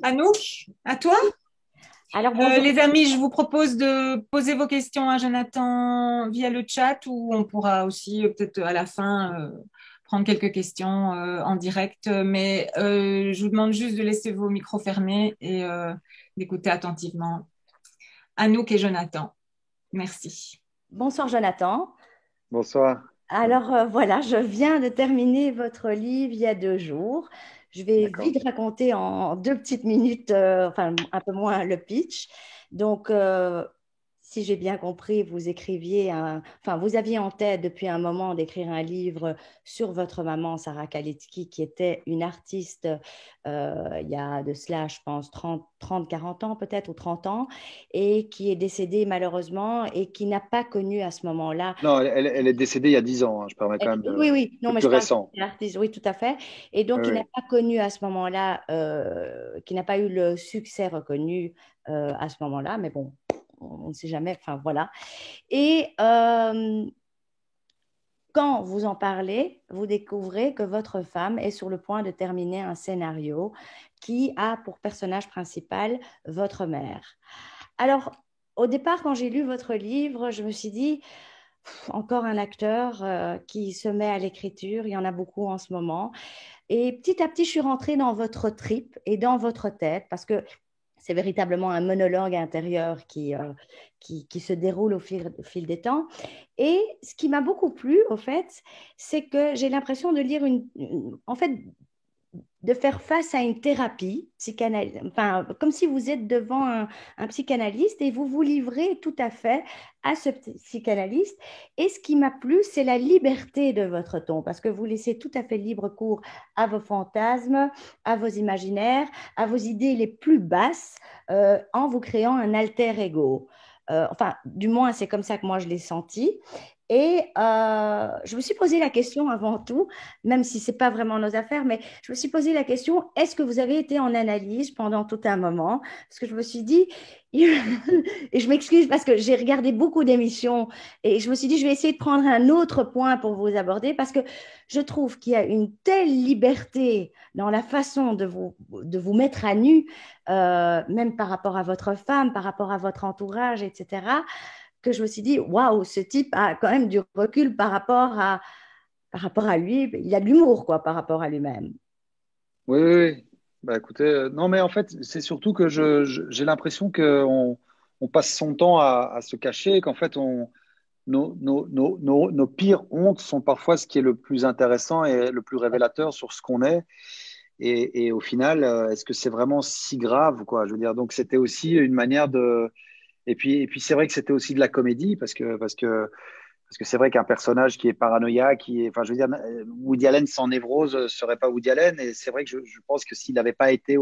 Anouk, à toi. Alors bonjour. Les amis, je vous propose de poser vos questions à Jonathan via le chat ou on pourra aussi peut-être à la fin prendre quelques questions en direct. Mais je vous demande juste de laisser vos micros fermés et d'écouter attentivement Anouk et Jonathan. Merci. Bonsoir Jonathan. Bonsoir. Alors voilà, je viens de terminer votre livre il y a 2 jours. Je vais D'accord. vite raconter en 2 petites minutes, enfin un peu moins le pitch. Donc, si j'ai bien compris, enfin vous aviez en tête depuis un moment d'écrire un livre sur votre maman Sarah Kalitzki, qui était une artiste il y a de cela, je pense, 40 ans peut-être ou 30 ans, et qui est décédée malheureusement et qui n'a pas connu à ce moment-là. Non, elle est décédée il y a 10 ans, hein. Je permets quand même Oui, oui, non, le mais plus je parle récent. de l'artiste, oui, tout à fait. Et Oui, donc, il n'a oui. pas connu à ce moment-là, qui n'a pas eu le succès reconnu à ce moment-là, mais bon, on ne sait jamais, enfin voilà. Et quand vous en parlez, vous découvrez que votre femme est sur le point de terminer un scénario qui a pour personnage principal votre mère. Alors, au départ, quand j'ai lu votre livre, je me suis dit, encore un acteur qui se met à l'écriture, il y en a beaucoup en ce moment. Et petit à petit, je suis rentrée dans votre trip et dans votre tête parce que c'est véritablement un monologue intérieur qui se déroule au fil des temps. Et ce qui m'a beaucoup plu, au fait, c'est que j'ai l'impression de lire en fait, de faire face à une thérapie enfin, comme si vous êtes devant un psychanalyste et vous vous livrez tout à fait à ce psychanalyste. Et ce qui m'a plu, c'est la liberté de votre ton, parce que vous laissez tout à fait libre cours à vos fantasmes, à vos imaginaires, à vos idées les plus basses, en vous créant un alter ego. Enfin, du moins, c'est comme ça que moi je l'ai senti. Et je me suis posé la question avant tout, même si ce n'est pas vraiment nos affaires, mais je me suis posé la question, est-ce que vous avez été en analyse pendant tout un moment? Parce que je me suis dit, et je m'excuse parce que j'ai regardé beaucoup d'émissions et je me suis dit, je vais essayer de prendre un autre point pour vous aborder parce que je trouve qu'il y a une telle liberté dans la façon de vous mettre à nu, même par rapport à votre femme, par rapport à votre entourage, etc., que je me suis dit, waouh, ce type a quand même du recul par rapport à lui. Il a de l'humour, quoi, par rapport à lui-même. Oui, oui, oui. Bah, écoutez, non, mais en fait, c'est surtout que j'ai l'impression qu'on passe son temps à se cacher, qu'en fait, nos pires hontes sont parfois ce qui est le plus intéressant et le plus révélateur sur ce qu'on est. Et au final, est-ce que c'est vraiment si grave, quoi? Je veux dire, donc c'était aussi une manière de. Et puis c'est vrai que c'était aussi de la comédie parce que c'est vrai qu'un personnage qui est paranoïaque, enfin, je veux dire, Woody Allen sans névrose serait pas Woody Allen. Et c'est vrai que je pense que s'il n'avait pas été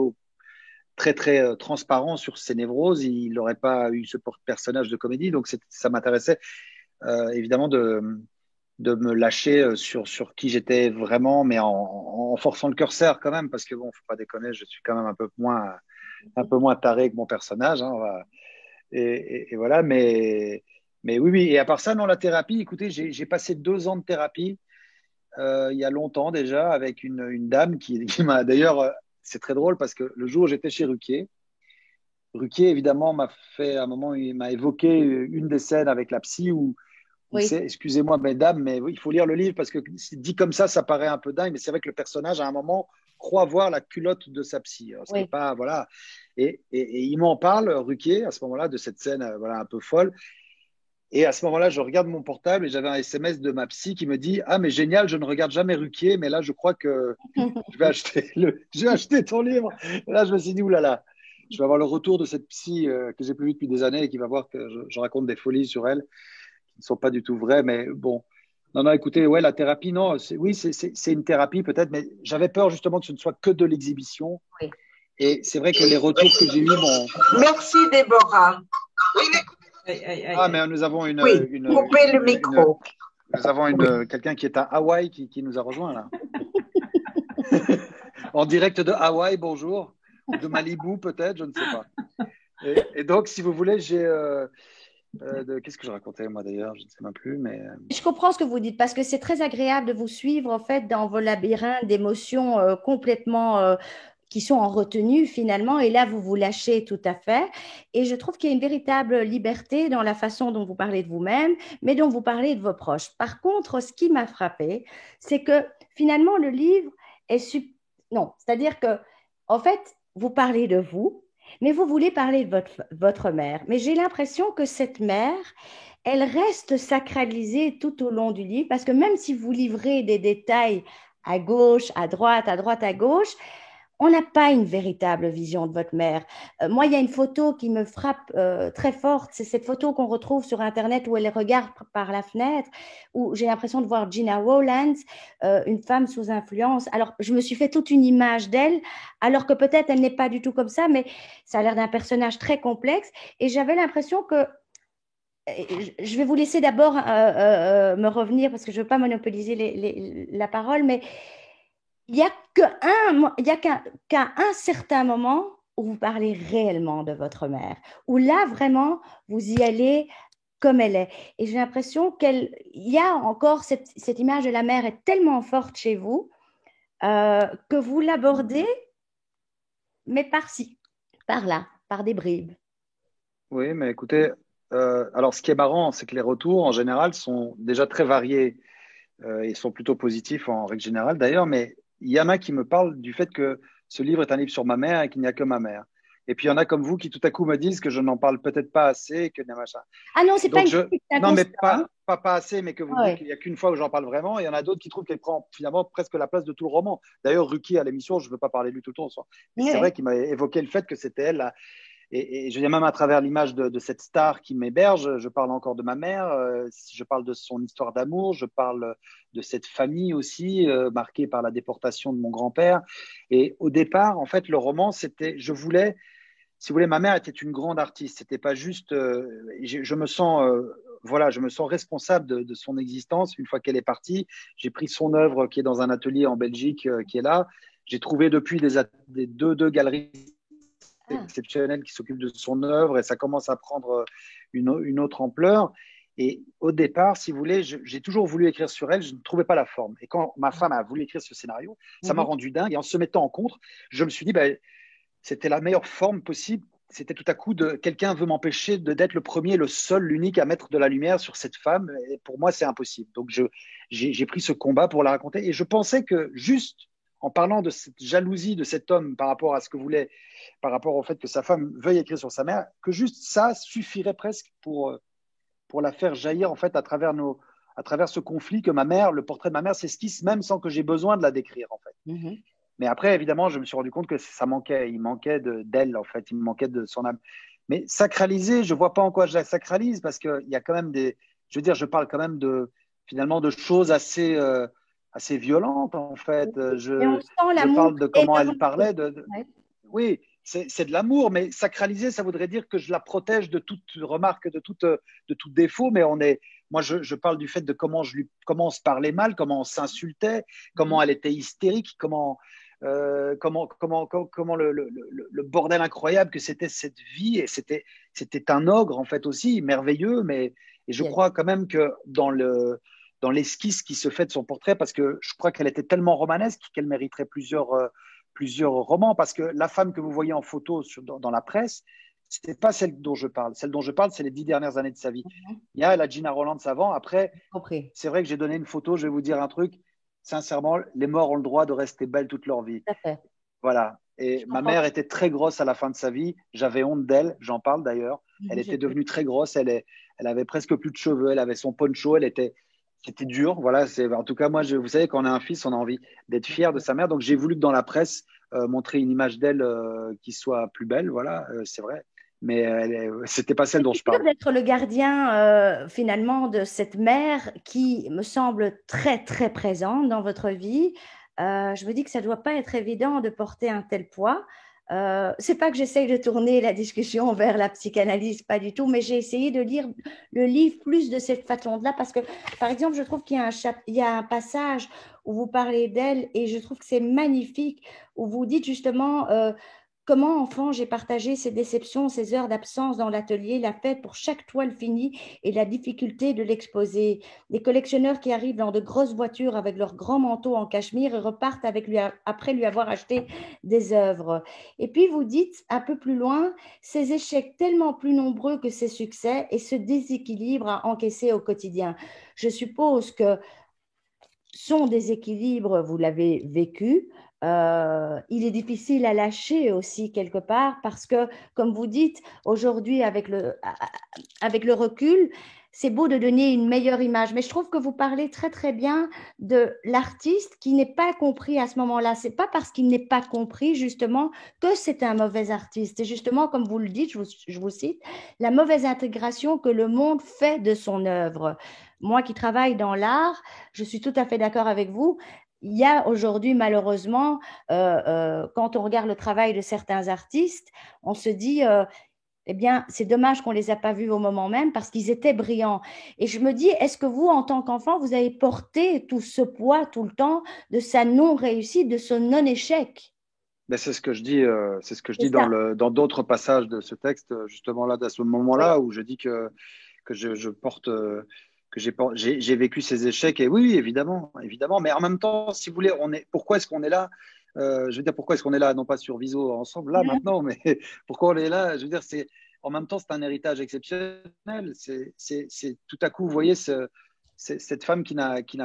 très très transparent sur ses névroses, il n'aurait pas eu ce personnage de comédie. Donc ça m'intéressait évidemment de me lâcher sur qui j'étais vraiment, mais en forçant le curseur quand même, parce que bon, faut pas déconner, je suis quand même un peu moins taré que mon personnage, hein, et voilà, mais oui, oui. Et à part ça, non, la thérapie, écoutez, j'ai passé 2 ans de thérapie il y a longtemps déjà avec une dame qui m'a d'ailleurs, c'est très drôle parce que le jour où j'étais chez Ruquier évidemment m'a fait à un moment, il m'a évoqué une des scènes avec la psy où Oui, c'est, excusez-moi mesdames, mais oui, il faut lire le livre parce que dit comme ça paraît un peu dingue, mais c'est vrai que le personnage à un moment croit voir la culotte de sa psy, alors, ce qui est oui. pas, voilà. Et il m'en parle, Ruquier, à ce moment-là, de cette scène voilà, un peu folle. Et à ce moment-là, je regarde mon portable et j'avais un SMS de ma psy qui me dit: Ah, mais génial, je ne regarde jamais Ruquier, mais là, je crois que je vais acheter, je vais acheter ton livre. Et là, je me suis dit: Ouh là là, je vais avoir le retour de cette psy que j'ai plus vue depuis des années et qui va voir que je raconte des folies sur elle qui ne sont pas du tout vraies. Mais bon, non, non, écoutez, ouais, la thérapie, non, oui, c'est une thérapie peut-être, mais j'avais peur justement que ce ne soit que de l'exhibition. Oui. Et c'est vrai que les retours que j'ai eus, bon. Merci, Déborah. Aïe, aïe, aïe, Ah, aïe. mais nous avons Oui, coupez le micro. nous avons quelqu'un qui est à Hawaï qui nous a rejoint là. En direct de Hawaï, bonjour. Ou de Malibu peut-être, je ne sais pas. Et donc, si vous voulez, qu'est-ce que je racontais moi d'ailleurs, je ne sais même plus, mais Je comprends ce que vous dites parce que c'est très agréable de vous suivre en fait dans vos labyrinthes d'émotions complètement qui sont en retenue finalement, et là vous vous lâchez tout à fait. Et je trouve qu'il y a une véritable liberté dans la façon dont vous parlez de vous-même, mais dont vous parlez de vos proches. Par contre, ce qui m'a frappé, c'est que finalement le livre est non, c'est-à-dire que en fait vous parlez de vous, mais vous voulez parler de votre mère. Mais j'ai l'impression que cette mère, elle reste sacralisée tout au long du livre, parce que même si vous livrez des détails à gauche, à droite, à droite, à gauche, on n'a pas une véritable vision de votre mère. Moi, il y a une photo qui me frappe très forte. C'est cette photo qu'on retrouve sur Internet où elle regarde par la fenêtre, où j'ai l'impression de voir Gina Rowlands, une femme sous influence. Alors, je me suis fait toute une image d'elle, alors que peut-être elle n'est pas du tout comme ça, mais ça a l'air d'un personnage très complexe. Et j'avais l'impression que je vais vous laisser d'abord me revenir parce que je ne veux pas monopoliser la parole, mais il n'y a qu'à un certain moment où vous parlez réellement de votre mère, où là, vraiment, vous y allez comme elle est. Et j'ai l'impression qu'il y a encore cette image de la mère est tellement forte chez vous que vous l'abordez, mais par-ci, par-là, par des bribes. Oui, mais écoutez, alors ce qui est marrant, c'est que les retours en général sont déjà très variés. Ils sont plutôt positifs en règle générale d'ailleurs, mais il y en a qui me parlent du fait que ce livre est un livre sur ma mère et qu'il n'y a que ma mère. Et puis il y en a comme vous qui tout à coup me disent que je n'en parle peut-être pas assez, que machin. Ah non, c'est pas Donc une critique, c'est un non, mais constat, hein. pas assez, mais que vous Ouais. dites qu'il n'y a qu'une fois où j'en parle vraiment. Il y en a d'autres qui trouvent qu'elle prend finalement presque la place de tout le roman. D'ailleurs, Ruki à l'émission, je ne veux pas parler de lui tout le temps, mais c'est Ouais. vrai qu'il m'a évoqué le fait que c'était elle là. Et je veux dire, même à travers l'image de cette star qui m'héberge, je parle encore de ma mère, je parle de son histoire d'amour, je parle de cette famille aussi, marquée par la déportation de mon grand-père. Et au départ, en fait, le roman, c'était, je voulais, si vous voulez, ma mère était une grande artiste. C'était pas juste, je me sens, voilà, je me sens responsable de son existence une fois qu'elle est partie. J'ai pris son œuvre qui est dans un atelier en Belgique, qui est là. J'ai trouvé depuis des deux galeries Ah. exceptionnel qui s'occupe de son œuvre et ça commence à prendre une autre ampleur. Et au départ, si vous voulez, j'ai toujours voulu écrire sur elle, je ne trouvais pas la forme. Et quand ma femme a voulu écrire ce scénario, ça m'a rendu dingue. Et en se mettant en contre, je me suis dit, ben, c'était la meilleure forme possible. C'était tout à coup de quelqu'un veut m'empêcher d'être le premier, le seul, l'unique à mettre de la lumière sur cette femme. Et pour moi, c'est impossible. Donc, j'ai pris ce combat pour la raconter. Et je pensais que juste en parlant de cette jalousie de cet homme par rapport à ce que voulait, par rapport au fait que sa femme veuille écrire sur sa mère, que juste ça suffirait presque pour la faire jaillir en fait à travers ce conflit que ma mère, le portrait de ma mère s'esquisse même sans que j'ai besoin de la décrire en fait. Mm-hmm. Mais après, évidemment, je me suis rendu compte que ça manquait. Il manquait d'elle, en fait. Il me manquait de son âme. Mais sacraliser, je vois pas en quoi je la sacralise parce qu'il y a quand même je veux dire, je parle quand même finalement, de choses assez violentes, en fait. Et on sent Je l'amour parle de comment elle énorme. parlait. Ouais. Oui, c'est de l'amour, mais sacraliser, ça voudrait dire que je la protège de toute remarque, de tout défaut. Mais moi, je parle du fait de comment comment on se parlait mal, comment on s'insultait, comment elle était hystérique, comment le bordel incroyable que c'était cette vie. Et c'était un ogre, en fait, aussi, merveilleux. Et je crois quand même que dans l'esquisse qui se fait de son portrait, parce que je crois qu'elle était tellement romanesque qu'elle mériterait plusieurs romans, parce que la femme que vous voyez en photo dans la presse, c'était pas celle dont je parle. Celle dont je parle, c'est les 10 dernières années de sa vie. Il y a la Gina Rowlands avant. Après, c'est vrai que j'ai donné une photo, je vais vous dire un truc. Sincèrement, les morts ont le droit de rester belles toute leur vie. Tout à fait. Voilà. Et ma mère était très grosse à la fin de sa vie. J'avais honte d'elle, j'en parle d'ailleurs. Elle était devenue très grosse. Elle avait presque plus de cheveux. Elle avait son poncho. C'était dur. Voilà. En tout cas, moi, vous savez, quand on a un fils, on a envie d'être fier de sa mère. Donc, j'ai voulu que dans la presse, montrer une image d'elle qui soit plus belle. Voilà, c'est vrai. Mais c'était pas celle dont je parle. D'être le gardien finalement de cette mère qui me semble très très présente dans votre vie. Je me dis que ça ne doit pas être évident de porter un tel poids. C'est pas que j'essaye de tourner la discussion vers la psychanalyse, pas du tout, mais j'ai essayé de lire le livre plus de cette façon-là parce que, par exemple, je trouve qu'il y a un passage où vous parlez d'elle et je trouve que c'est magnifique, où vous dites justement Comment, enfant, j'ai partagé ces déceptions, ces heures d'absence dans l'atelier, la fête pour chaque toile finie et la difficulté de l'exposer. Des collectionneurs qui arrivent dans de grosses voitures avec leurs grands manteaux en cachemire et repartent avec lui après lui avoir acheté des œuvres. Et puis vous dites un peu plus loin, ces échecs tellement plus nombreux que ces succès et ce déséquilibre à encaisser au quotidien. Je suppose que son déséquilibre, vous l'avez vécu. Il est difficile à lâcher aussi quelque part parce que, comme vous dites, aujourd'hui, avec le recul, c'est beau de donner une meilleure image. Mais je trouve que vous parlez très, très bien de l'artiste qui n'est pas compris à ce moment-là. Ce n'est pas parce qu'il n'est pas compris, justement, que c'est un mauvais artiste. C'est justement, comme vous le dites, je vous cite, la mauvaise intégration que le monde fait de son œuvre. Moi qui travaille dans l'art, je suis tout à fait d'accord avec vous. Il y a aujourd'hui, malheureusement, quand on regarde le travail de certains artistes, on se dit, eh bien, c'est dommage qu'on ne les a pas vus au moment même parce qu'ils étaient brillants. Et je me dis, est-ce que vous, en tant qu'enfant, vous avez porté tout ce poids tout le temps de sa non-réussite, de son non-échec? Ben, c'est ce que je dis, C'est ça. dans d'autres passages de ce texte, justement là, à ce Oui. moment-là, où je dis que je porte, que j'ai vécu ces échecs. Et oui, oui, évidemment, évidemment. Mais en même temps, si vous voulez, pourquoi est-ce qu'on est là? Je veux dire, pourquoi est-ce qu'on est là, non pas sur Viso ensemble, là, maintenant, mais pourquoi on est là? Je veux dire, en même temps, c'est un héritage exceptionnel. C'est tout à coup, vous voyez, cette femme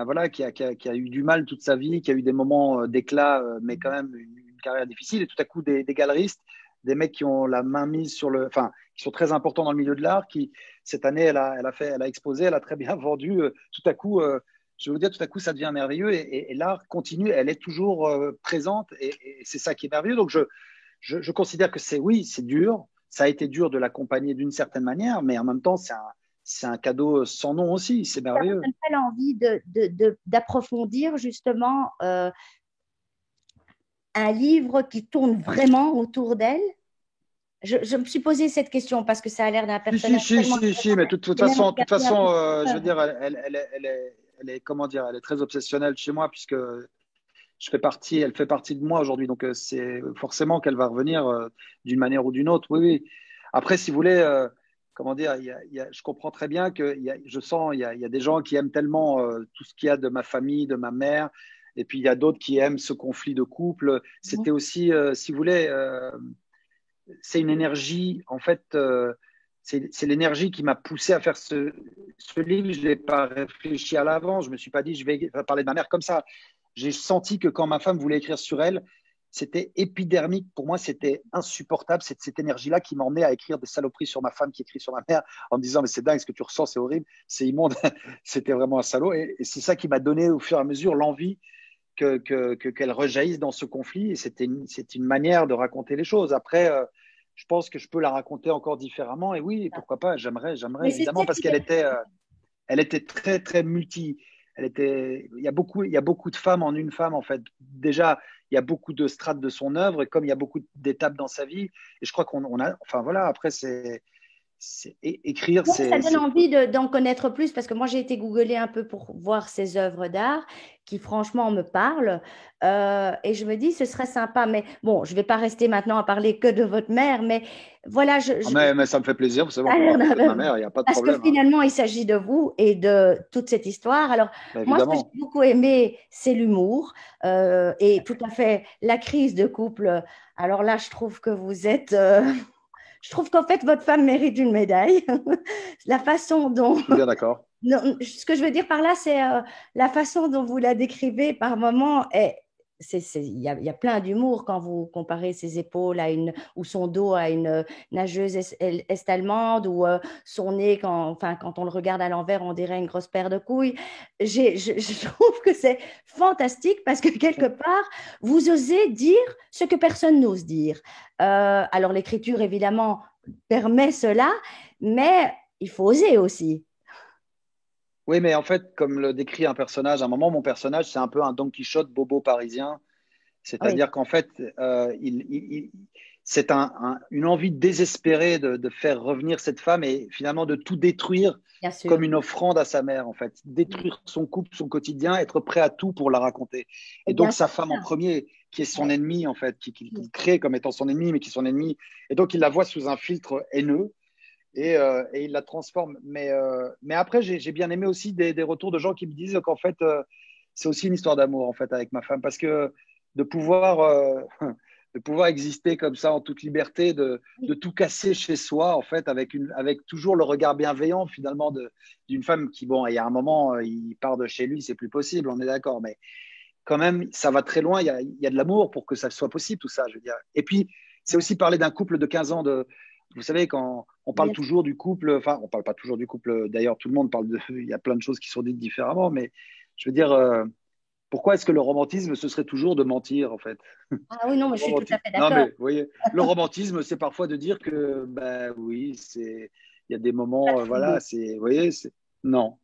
voilà, qui a eu du mal toute sa vie, qui a eu des moments d'éclat, mais quand même une carrière difficile, et tout à coup, des galeristes, des mecs qui ont la main mise enfin, qui sont très importants dans le milieu de l'art, cette année, elle a exposé, elle a très bien vendu. Tout à coup, je vais vous dire, tout à coup, ça devient merveilleux et l'art continue, elle est toujours présente et c'est ça qui est merveilleux. Donc, je considère que oui, c'est dur. Ça a été dur de l'accompagner d'une certaine manière, mais en même temps, c'est un cadeau sans nom aussi. C'est Ça vous merveilleux. donne pas l'envie d'approfondir justement un livre qui tourne vraiment autour d'elle? Je me suis posé cette question parce que ça a l'air d'un personnage tellement Si, mais intéressant. de toute J'ai même façon, regardé un peu je son veux œuvre. dire, elle est, comment dire, elle est très obsessionnelle chez moi puisque elle fait partie de moi aujourd'hui. Donc, c'est forcément qu'elle va revenir d'une manière ou d'une autre. Oui, oui. Après, si vous voulez, comment dire, je comprends très bien je sens, il y a des gens qui aiment tellement tout ce qu'il y a de ma famille, de ma mère. Et puis, il y a d'autres qui aiment ce conflit de couple. C'était aussi, si vous voulez, c'est une énergie, en fait, c'est l'énergie qui m'a poussé à faire ce livre. Je ne l'ai pas réfléchi à l'avance. Je ne me suis pas dit, je vais parler de ma mère comme ça. J'ai senti que quand ma femme voulait écrire sur elle, c'était épidermique. Pour moi, c'était insupportable. C'est cette énergie-là qui m'emmenait à écrire des saloperies sur ma femme qui écrit sur ma mère en me disant, mais c'est dingue ce que tu ressens, c'est horrible, c'est immonde. C'était vraiment un salaud. Et c'est ça qui m'a donné au fur et à mesure l'envie qu'elle rejaillisse dans ce conflit. Et c'est une manière de raconter les choses. Après, je pense que je peux la raconter encore différemment. Et oui, pourquoi pas, j'aimerais Mais c'est évidemment, ça parce qui elle était très, très multi. Il y a beaucoup de femmes en une femme, en fait. Déjà, il y a beaucoup de strates de son œuvre, et comme il y a beaucoup d'étapes dans sa vie, et je crois enfin voilà, après, écrire, ouais, ça donne envie d'en connaître plus parce que moi j'ai été googler un peu pour voir ces œuvres d'art qui franchement me parlent et je me dis ce serait sympa mais bon je vais pas rester maintenant à parler que de votre mère mais voilà Ah, mais ça me fait plaisir, vous savez, on ça a peut l'air parler que de ma mère, il n'y a pas de parce que problème, hein. finalement il s'agit de vous et de toute cette histoire alors Bah, moi ce que évidemment. j'ai beaucoup aimé c'est l'humour et tout à fait la crise de couple alors là je trouve que vous êtes je trouve qu'en fait, votre femme mérite une médaille. La façon dont... Je suis bien d'accord. Non, ce que je veux dire par là, c'est la façon dont vous la décrivez par moment. Il y a plein d'humour quand vous comparez ses épaules ou son dos à une nageuse est-allemande ou son nez, quand on le regarde à l'envers, on dirait une grosse paire de couilles. Je trouve que c'est fantastique parce que quelque part, vous osez dire ce que personne n'ose dire. Alors l'écriture, évidemment, permet cela, mais il faut oser aussi. Oui, mais en fait, comme le décrit un personnage, à un moment, mon personnage, c'est un peu un Don Quichotte bobo parisien. Oui, C'est-à-dire qu'en fait, c'est une envie désespérée de faire revenir cette femme et finalement de tout détruire bien comme sûr. une offrande à sa mère, en fait. Détruire son couple, son quotidien, être prêt à tout pour la raconter. Et Et bien donc, sûr, sa femme en premier. qui est son ennemi, en fait, qu'il crée comme étant son ennemi, mais qui est son ennemi. Et donc, il la voit sous un filtre haineux et il la transforme. Mais après, j'ai bien aimé aussi des retours de gens qui me disent qu'en fait, c'est aussi une histoire d'amour, en fait, avec ma femme, parce que de pouvoir, de pouvoir exister comme ça en toute liberté, de tout casser chez soi, en fait, avec toujours le regard bienveillant, finalement, d'une femme qui, bon, il y a un moment, il part de chez lui, c'est plus possible, on est d'accord, mais quand même, ça va très loin. Il y a de l'amour pour que ça soit possible, tout ça, je veux dire. Et puis, c'est aussi parler d'un couple de 15 ans. Vous savez, quand on parle toujours du couple, enfin, on parle pas toujours du couple, d'ailleurs, tout le monde parle il y a plein de choses qui sont dites différemment, mais je veux dire, pourquoi est-ce que le romantisme, ce serait toujours de mentir, en fait? Ah oui, non, mais je suis tout à fait Non, d'accord. mais vous voyez, le romantisme, c'est parfois de dire que, ben oui, il y a des moments, voilà, vous voyez, non,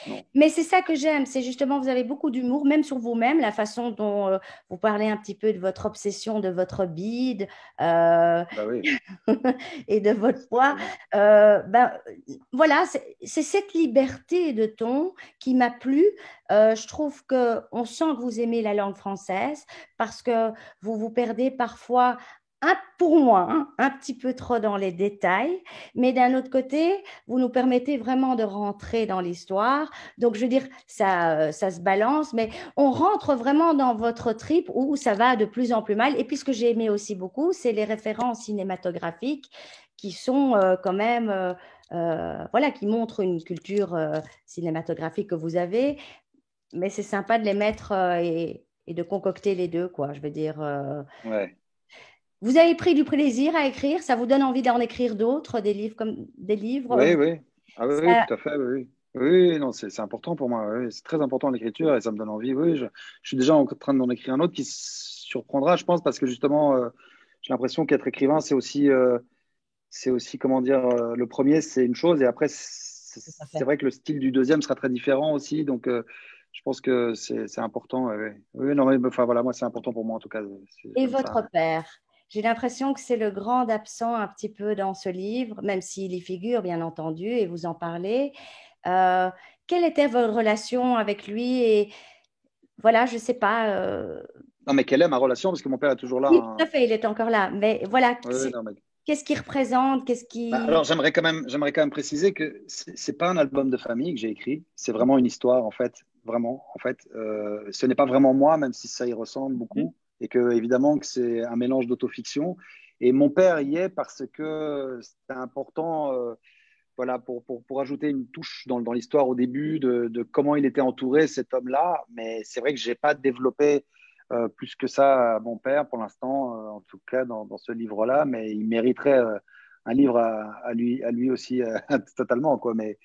non. Mais c'est ça que j'aime, c'est justement, vous avez beaucoup d'humour, même sur vous-même, la façon dont vous parlez un petit peu de votre obsession, de votre bide Ben oui, et de votre poids. absolument. Ben, voilà, c'est cette liberté de ton qui m'a plu. Je trouve qu'on sent que vous aimez la langue française parce que vous vous perdez parfois, pour moi, hein, un petit peu trop dans les détails, mais d'un autre côté, vous nous permettez vraiment de rentrer dans l'histoire. Donc, je veux dire, ça se balance, mais on rentre vraiment dans votre trip où ça va de plus en plus mal. Et puis, ce que j'ai aimé aussi beaucoup, c'est les références cinématographiques qui sont quand même, voilà, qui montrent une culture cinématographique que vous avez. Mais c'est sympa de les mettre et de concocter les deux, quoi. Je veux dire, Ouais. vous avez pris du plaisir à écrire, ça vous donne envie d'en écrire d'autres, des livres comme des livres. Oui, oui. Ah oui, oui, Ça- tout à fait, oui. Oui, oui, oui, non, c'est important pour moi. Oui, c'est très important l'écriture et ça me donne envie. Oui, je suis déjà en train d'en écrire un autre qui surprendra, je pense, parce que justement, j'ai l'impression qu'être écrivain, c'est aussi, comment dire, le premier, c'est une chose et après, Tout à c'est fait. vrai que le style du deuxième sera très différent aussi. Donc, je pense que c'est important. Oui, oui. Oui, non, mais enfin voilà, moi, c'est important pour moi en tout cas. Et J'aime ça. votre père, j'ai l'impression que c'est le grand absent un petit peu dans ce livre, même s'il y figure, bien entendu, et vous en parlez. Euh, Quelle était votre relation avec lui? Et voilà, je ne sais pas. Non, mais quelle est ma relation? Parce que mon père est toujours là, Oui, tout à hein. fait, il est encore là. Mais voilà, Oui, oui, non, mais qu'est-ce qu'il représente? Qu'est-ce bah, qui... alors, j'aimerais quand même préciser que c'est pas un album de famille que j'ai écrit. C'est vraiment une histoire, en fait. Vraiment, en fait. Ce n'est pas vraiment moi, même si ça y ressemble beaucoup. Et que, évidemment, que c'est un mélange d'autofiction. Et mon père y est parce que c'est important, voilà, pour ajouter une touche dans l'histoire au début de comment il était entouré, cet homme-là. Mais c'est vrai que j'ai pas développé plus que ça à mon père pour l'instant, en tout cas dans ce livre-là. Mais il mériterait un livre à lui aussi totalement, quoi. Mais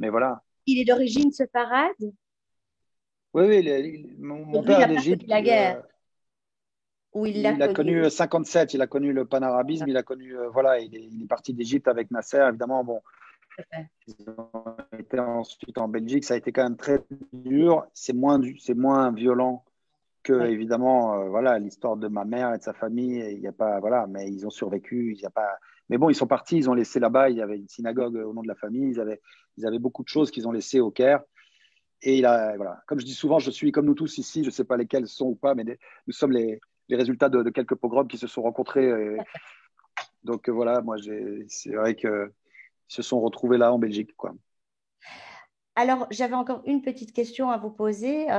voilà. Il est d'origine séfarade? Oui, oui, mon Donc lui, il père n'a est pas connu d'Égypte. la guerre, ou il l'a Il a connue. connu 57, il a connu le panarabisme, il a connu, voilà, il est parti d'Égypte avec Nasser, évidemment. Bon, Tout à fait. ils ont été ensuite en Belgique, ça a été quand même très dur. C'est moins violent que, Oui. évidemment, voilà, l'histoire de ma mère et de sa famille. Il y a pas, voilà, mais ils ont survécu. Il y a pas. Mais bon, ils sont partis, ils ont laissé là-bas. Il y avait une synagogue au nom de la famille. Ils avaient beaucoup de choses qu'ils ont laissées au Caire. Et voilà, comme je dis souvent, je suis comme nous tous ici. Je ne sais pas lesquels sont ou pas, mais nous sommes les résultats de quelques pogroms qui se sont rencontrés. Donc voilà, moi, c'est vrai qu'ils se sont retrouvés là en Belgique, quoi. Alors, j'avais encore une petite question à vous poser.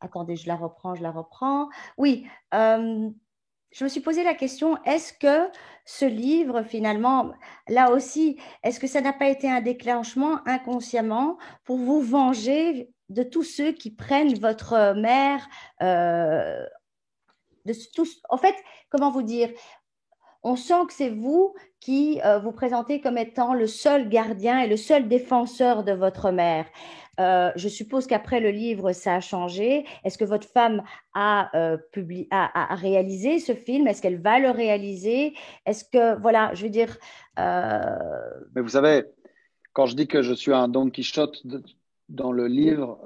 Attendez, je la reprends. Oui, je me suis posé la question, est-ce que ce livre, finalement, là aussi, est-ce que ça n'a pas été un déclenchement inconsciemment pour vous venger de tous ceux qui prennent votre mère, euh, de tous, en fait, comment vous dire, on sent que c'est vous qui vous présentez comme étant le seul gardien et le seul défenseur de votre mère. Je suppose qu'après le livre, ça a changé. Est-ce que votre femme a réalisé ce film? Est-ce qu'elle va le réaliser? Est-ce que, voilà, je veux dire, euh, Mais vous savez, quand je dis que je suis un Don Quichotte dans le livre,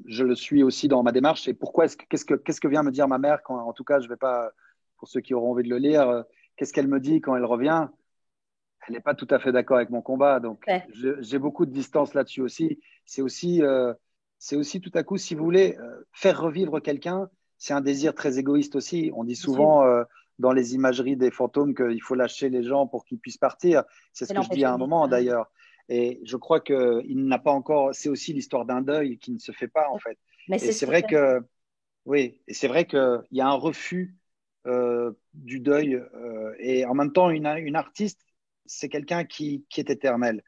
je le suis aussi dans ma démarche. Et pourquoi qu'est-ce que vient me dire ma mère quand, en tout cas, je vais pas, pour ceux qui auront envie de le lire, qu'est-ce qu'elle me dit quand elle revient? Elle n'est pas tout à fait d'accord avec mon combat. Donc, ouais, j'ai beaucoup de distance là-dessus aussi. C'est aussi tout à coup, si vous voulez, faire revivre quelqu'un, c'est un désir très égoïste aussi. On dit souvent dans les imageries des fantômes qu'il faut lâcher les gens pour qu'ils puissent partir. C'est ce que je dis à un moment d'ailleurs. Et je crois qu'il n'a pas encore. C'est aussi l'histoire d'un deuil qui ne se fait pas en fait. Mais et c'est vrai que oui, et c'est vrai qu'il y a un refus du deuil et en même temps une artiste, c'est quelqu'un qui est éternel.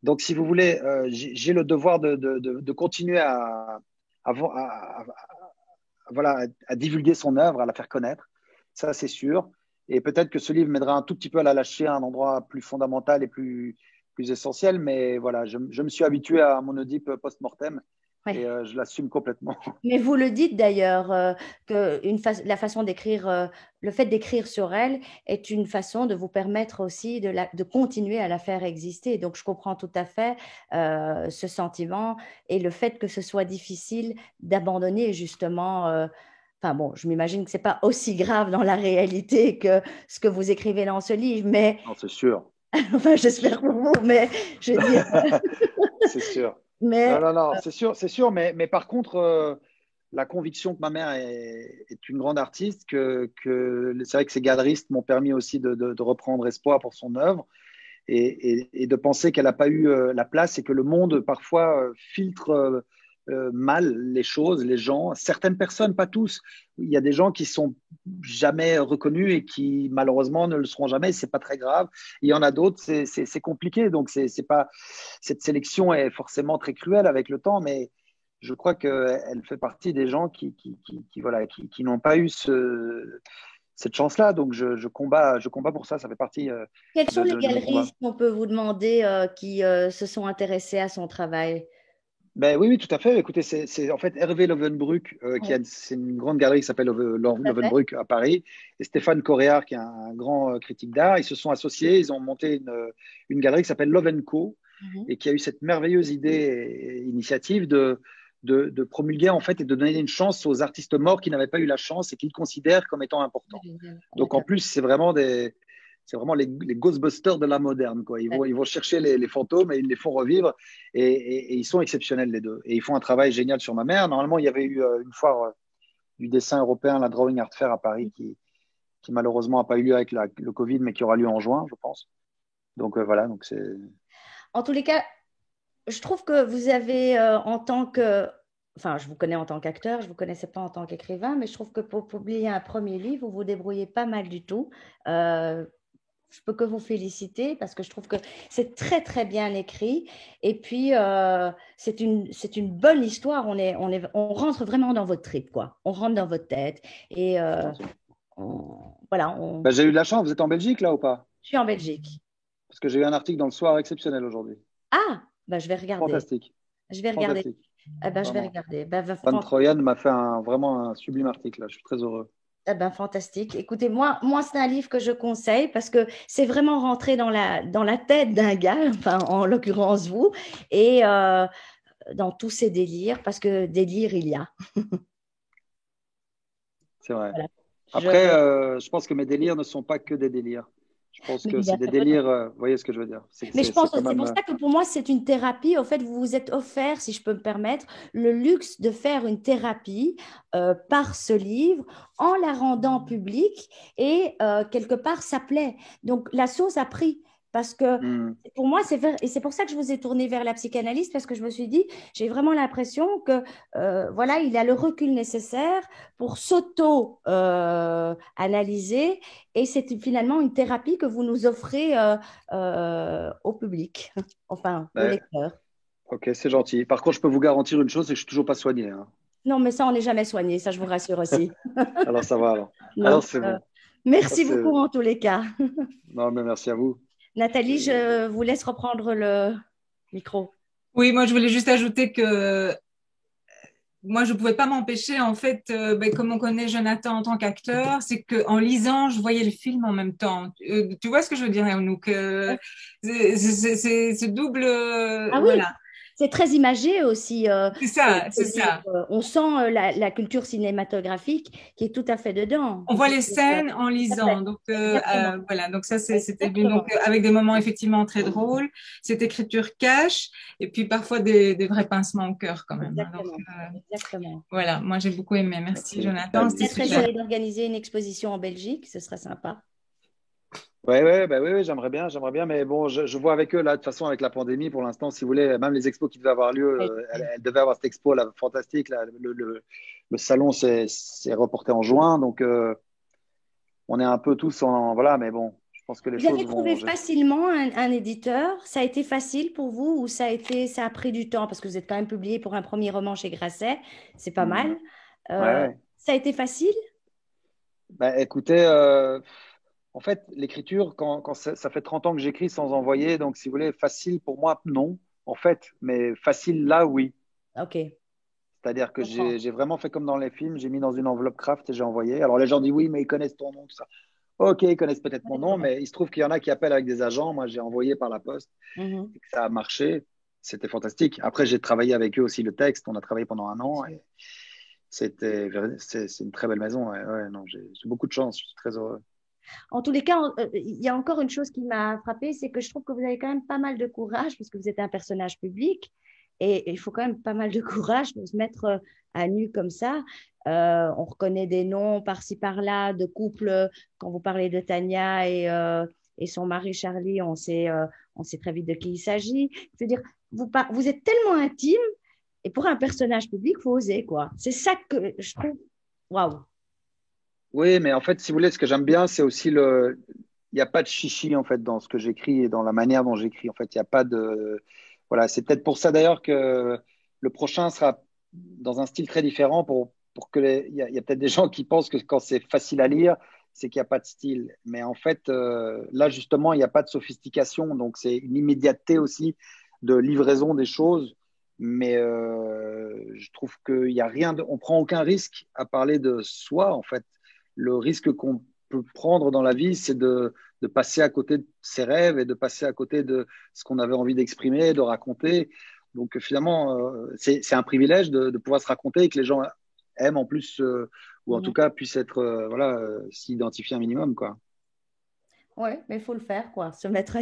Donc si vous voulez, j'ai le devoir de continuer voilà, à divulguer son œuvre, à la faire connaître. Ça, c'est sûr. Et peut-être que ce livre m'aidera un tout petit peu à la lâcher à un endroit plus fondamental et plus essentiel. Mais voilà, je me suis habitué à mon Oedipe post-mortem et je l'assume complètement. Mais vous le dites d'ailleurs, que la façon d'écrire, le fait d'écrire sur elle est une façon de vous permettre aussi de continuer à la faire exister. Donc, je comprends tout à fait ce sentiment et le fait que ce soit difficile d'abandonner justement. Enfin bon, je m'imagine que ce n'est pas aussi grave dans la réalité que ce que vous écrivez dans ce livre, mais… Non, c'est sûr. Enfin, j'espère pour vous, mais je dis… C'est sûr. Mais… Non, c'est sûr, mais par contre, la conviction que ma mère est une grande artiste, que c'est vrai que ces galeristes m'ont permis aussi de reprendre espoir pour son œuvre et de penser qu'elle n'a pas eu la place et que le monde parfois filtre mal les choses, les gens, certaines personnes, pas tous. Il y a des gens qui sont jamais reconnus et qui malheureusement ne le seront jamais. C'est pas très grave. Il y en a d'autres, c'est compliqué. Donc c'est pas cette sélection est forcément très cruelle avec le temps, mais je crois qu'elle fait partie des gens qui n'ont pas eu cette chance-là. Donc je combats pour ça. Ça fait partie. Quelles sont les galeries, si on peut vous demander, qui se sont intéressées à son travail? Ben oui, tout à fait. Écoutez, c'est en fait Hervé Lovenbruck, c'est une grande galerie qui s'appelle Lovenbruck à Paris, et Stéphane Coréard, qui est un grand critique d'art. Ils se sont associés, ils ont monté une galerie qui s'appelle Love & Co, et qui a eu cette merveilleuse idée et initiative de promulguer en fait et de donner une chance aux artistes morts qui n'avaient pas eu la chance et qu'ils considèrent comme étant importants. Donc en plus, c'est vraiment les Ghostbusters de la moderne, quoi. Ils vont chercher les fantômes et ils les font revivre et ils sont exceptionnels les deux. Et ils font un travail génial sur ma mère. Normalement, il y avait eu une foire du dessin européen, la Drawing Art Fair à Paris, qui malheureusement n'a pas eu lieu avec le Covid, mais qui aura lieu en juin, je pense. Donc voilà, donc c'est… En tous les cas, je trouve que vous avez en tant que… Enfin, je vous connais en tant qu'acteur, je ne vous connaissais pas en tant qu'écrivain, mais je trouve que pour publier un premier livre, vous vous débrouillez pas mal du tout. Je peux que vous féliciter parce que je trouve que c'est très, très bien écrit. Et puis, c'est une bonne histoire. On rentre vraiment dans votre trip, quoi. On rentre dans votre tête. Et voilà. Ben, j'ai eu de la chance. Vous êtes en Belgique, là, ou pas? Je suis en Belgique. Parce que j'ai eu un article dans le Soir exceptionnel aujourd'hui. Ah, ben, je vais regarder. Fantastique. Je vais regarder. Fantastique. Je vais regarder. Van Troyan m'a fait vraiment un sublime article, là. Je suis très heureux. Eh ben, fantastique. Écoutez, moi c'est un livre que je conseille parce que c'est vraiment rentré dans la tête d'un gars, enfin, en l'occurrence vous, et dans tous ses délires, parce que délire, il y a. C'est vrai. Voilà. Après, je pense que mes délires ne sont pas que des délires. Je pense que c'est des délires, vous voyez ce que je veux dire. Mais je pense que c'est pour ça que pour moi, c'est une thérapie. Au fait, vous vous êtes offert, si je peux me permettre, le luxe de faire une thérapie par ce livre en la rendant publique et quelque part, ça plaît. Donc, la sauce a pris. Parce que pour moi, et c'est pour ça que je vous ai tourné vers la psychanalyse, parce que je me suis dit, j'ai vraiment l'impression que voilà, il a le recul nécessaire pour s'auto-analyser et c'est finalement une thérapie que vous nous offrez au public, enfin aux lecteurs. Ok, c'est gentil. Par contre, je peux vous garantir une chose, c'est que je ne suis toujours pas soigné. Hein. Non, mais ça, on n'est jamais soigné, ça je vous rassure aussi. Alors ça va alors. Alors c'est bon. Merci beaucoup en tous les cas. Non, mais merci à vous. Nathalie, je vous laisse reprendre le micro. Oui, moi, je voulais juste ajouter que moi, je ne pouvais pas m'empêcher, en fait, comme on connaît Jonathan en tant qu'acteur, c'est qu'en lisant, je voyais le film en même temps. Tu vois ce que je veux dire, Anouk? C'est double… Ah oui, voilà. c'est très imagé aussi. C'est ça, Ce c'est ça. livre. On sent la culture cinématographique qui est tout à fait dedans. On voit les C'est-à-dire, scènes en tout à fait. lisant. Donc, Exactement. voilà. Donc, ça, c'était bien. Donc, Exactement. avec des moments effectivement très drôles, cette écriture cash, et puis parfois des vrais pincements au cœur quand même, hein. Donc, Exactement. Exactement. voilà. Moi, j'ai beaucoup aimé. Merci, Merci. Jonathan. C'était Peut-être super. essayer d'organiser une exposition en Belgique, ce serait sympa. Ouais, bah oui, j'aimerais bien, mais bon, je vois avec eux là, de toute façon, avec la pandémie, pour l'instant, si vous voulez, même les expos qui devaient avoir lieu, Oui. elles devaient avoir cette expo là, fantastique, là, le salon s'est reporté en juin, donc on est un peu tous en, voilà, mais bon, je pense que les Vous avez choses trouvé vont, facilement un éditeur? Ça a été facile pour vous ou ça a pris du temps? Parce que vous êtes quand même publié pour un premier roman chez Grasset, c'est pas Hmm. mal. Ouais, Euh, ouais. Ça a été facile? Bah, écoutez, en fait, l'écriture, quand ça fait 30 ans que j'écris sans envoyer, donc si vous voulez, facile pour moi, non, en fait, mais facile là, oui. Ok, je C'est-à-dire que comprends. j'ai vraiment fait comme dans les films, j'ai mis dans une enveloppe craft et j'ai envoyé. Alors les gens disent oui, mais ils connaissent ton nom, tout ça. Ok, ils connaissent peut-être mon nom, D'accord. mais il se trouve qu'il y en a qui appellent avec des agents. Moi, j'ai envoyé par la poste Mhm. et que ça a marché. C'était fantastique. Après, j'ai travaillé avec eux aussi le texte. On a travaillé pendant un Bien an sûr. et c'est une très belle maison. Ouais, non, j'ai beaucoup de chance. Je suis très heureux. En tous les cas, il y a encore une chose qui m'a frappée, c'est que je trouve que vous avez quand même pas mal de courage, parce que vous êtes un personnage public, et il faut quand même pas mal de courage pour se mettre à nu comme ça. On reconnaît des noms par-ci par-là de couples. Quand vous parlez de Tania et son mari Charlie, on sait très vite de qui il s'agit. Je veux dire, vous êtes tellement intime, et pour un personnage public, il faut oser, quoi. C'est ça que je trouve. Waouh! Oui, mais en fait, si vous voulez, ce que j'aime bien, c'est aussi il n'y a pas de chichi en fait dans ce que j'écris et dans la manière dont j'écris. En fait, il n'y a pas de, voilà, c'est peut-être pour ça d'ailleurs que le prochain sera dans un style très différent pour que il y a peut-être des gens qui pensent que quand c'est facile à lire, c'est qu'il n'y a pas de style. Mais en fait, là justement, il n'y a pas de sophistication, donc c'est une immédiateté aussi de livraison des choses. Mais je trouve qu'il y a rien on prend aucun risque à parler de soi en fait. Le risque qu'on peut prendre dans la vie, c'est de passer à côté de ses rêves et de passer à côté de ce qu'on avait envie d'exprimer, de raconter. Donc finalement, c'est un privilège de pouvoir se raconter et que les gens aiment en plus, ou en tout cas puissent être, voilà, s'identifier un minimum, quoi. Oui, mais il faut le faire, quoi. Se mettre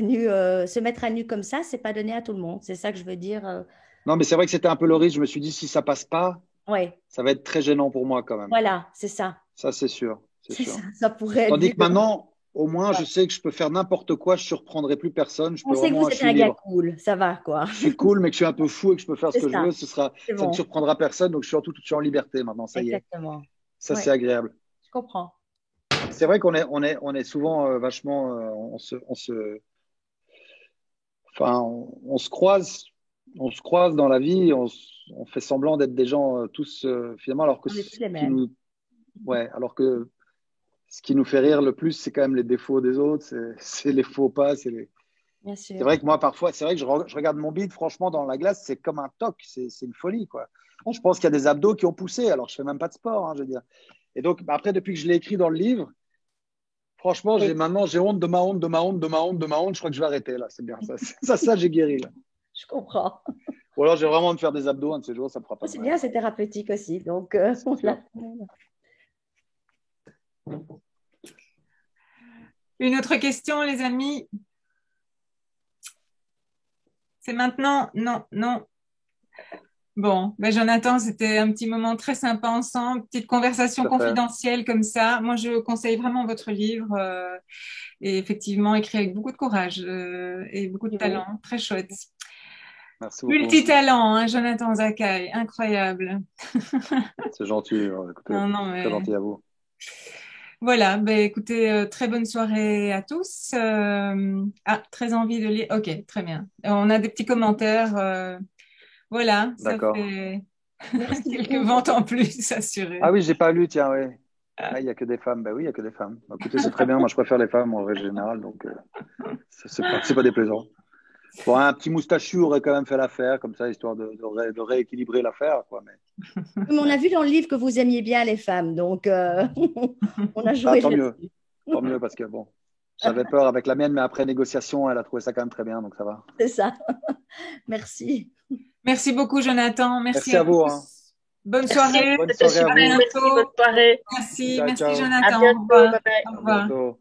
à nu comme ça, c'est pas donné à tout le monde. C'est ça que je veux dire. Non, mais c'est vrai que c'était un peu le risque. Je me suis dit, si ça passe pas, Oui, ça va être très gênant pour moi quand même. voilà, c'est ça. Ça, c'est sûr, c'est C'est ça. sûr. Ça pourrait être Tandis vu que comme. maintenant, au moins, Ouais. je sais que je peux faire n'importe quoi, je surprendrai plus personne, je On peux sait que vraiment, vous je êtes suis un gars libre. cool, ça va, quoi. Je suis cool, mais que je suis un peu fou et que je peux faire ce C'est que je ça. veux, C'est ça ne bon. surprendra personne. Donc, je suis en liberté maintenant, ça y est. Exactement. Ça, Oui, c'est agréable. je comprends. C'est vrai on est souvent vachement, enfin, on se croise dans la vie, on fait semblant d'être des gens tous finalement, alors que On est ce tous les qui mêmes. nous, ouais, alors que ce qui nous fait rire le plus, c'est quand même les défauts des autres, c'est les faux pas, Bien c'est sûr. vrai que moi, parfois, c'est vrai que je regarde mon bide, franchement, dans la glace, c'est comme un toc, c'est une folie, quoi. Je pense qu'il y a des abdos qui ont poussé, alors je fais même pas de sport, hein, je veux dire. Et donc, bah, après, depuis que je l'ai écrit dans le livre, franchement, Oui, maintenant, j'ai honte de ma honte, de ma honte, de ma honte, de ma honte. Je crois que je vais arrêter, là. C'est bien, ça. Ça, j'ai guéri, là. je comprends. Ou alors, j'ai vraiment de faire des abdos, un de ces jours, ça me fera pas de C'est mal. bien, c'est thérapeutique aussi. Donc, C'est sûr. Une autre question, les amis? C'est maintenant? Non, non. Bon, ben Jonathan, c'était un petit moment très sympa ensemble, petite conversation Tout à fait. confidentielle comme ça. Moi, je conseille vraiment votre livre et effectivement, écrit avec beaucoup de courage et beaucoup de talent. Très chouette. Merci beaucoup. Multitalent, hein, Jonathan Zakai, incroyable. C'est gentil. Écoutez, Non, non, très mais gentil à vous. voilà. Ben écoutez, très bonne soirée à tous. Très envie de lire. Ok, très bien. On a des petits commentaires. Voilà, ça D'accord. fait merci quelques beaucoup. ventes en plus assurées. Ah oui, j'ai pas lu, tiens, oui. Ah, il y a que des femmes. Ben oui, il y a que des femmes. Bah, écoutez, c'est très bien. Moi, je préfère les femmes en règle générale, donc c'est pas déplaisant. Bon, un petit moustachu aurait quand même fait l'affaire, comme ça, histoire de rééquilibrer l'affaire, quoi. Mais on a vu dans le livre que vous aimiez bien les femmes, donc on a Ah, joué là-dessus. tant mieux, parce que bon. J'avais peur avec la mienne, mais après négociation, elle a trouvé ça quand même très bien, donc ça va. C'est ça. Merci. Merci beaucoup, Jonathan. Merci Merci à vous. tous. Bonne soirée. Bonne soirée à À vous. bientôt. Merci, bonne soirée. Merci, Ciao, merci ciao. Jonathan. À bientôt. Au revoir. Bye bye. Au À revoir. bientôt.